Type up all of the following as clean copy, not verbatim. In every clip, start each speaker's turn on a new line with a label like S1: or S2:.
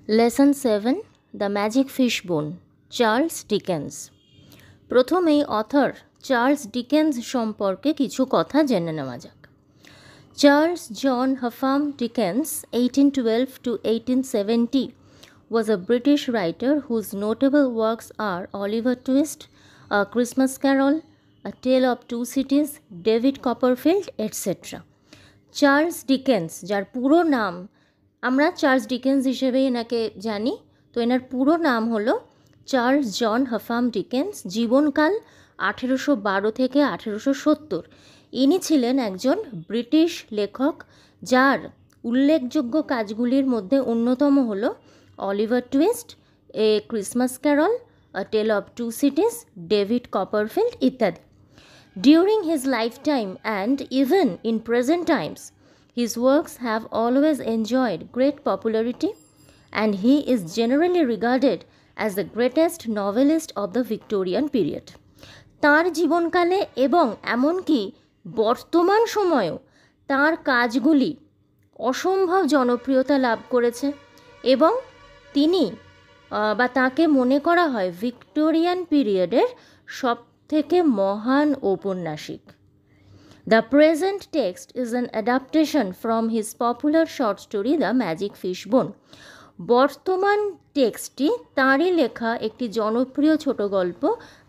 S1: Lesson 7 The Magic Fishbone Charles Dickens. প্রথমেই author Charles Dickens সম্পর্কে কিছু কথা জেনে নেওয়া যাক। Charles John Huffam Dickens 1812 to 1870 was a British writer whose notable works are Oliver Twist, A Christmas Carol, A Tale of Two Cities, David Copperfield, etc. Charles Dickens, যার পুরো নাম আমরা চার্লস ডিকেন্স হিসেবে এনাকে জানি, তো এনার পুরো নাম হলো চার্লস জন হাফাম ডিকেন্স। জীবনকাল 1812 থেকে 1870। ইনি ছিলেন একজন ব্রিটিশ লেখক, যার উল্লেখযোগ্য কাজগুলির মধ্যে অন্যতম হলো Oliver Twist, A Christmas Carol, a Tale of Two Cities, David Copperfield ইত্যাদি। During his lifetime and even in present times, his works have always enjoyed great popularity, and he is generally regarded as the greatest novelist of the Victorian period. তার জীবনকালে এবং এমনকি বর্তমান সময়েও তার কাজগুলি অসম্ভব জনপ্রিয়তা লাভ করেছে এবং তিনি বা তাকে মনে করা হয় ভিক্টোরিয়ান পিরিয়ডের সব থেকে মহান ঔপন্যাসিক। The present text is an adaptation from his popular short story The Magic Fishbone. বর্তমান টেক্সটটি তাঁরই লেখা একটি জনপ্রিয় ছোট গল্প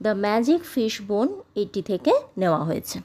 S1: দ্য ম্যাজিক ফিশবোন এটি থেকে নেওয়া হয়েছে।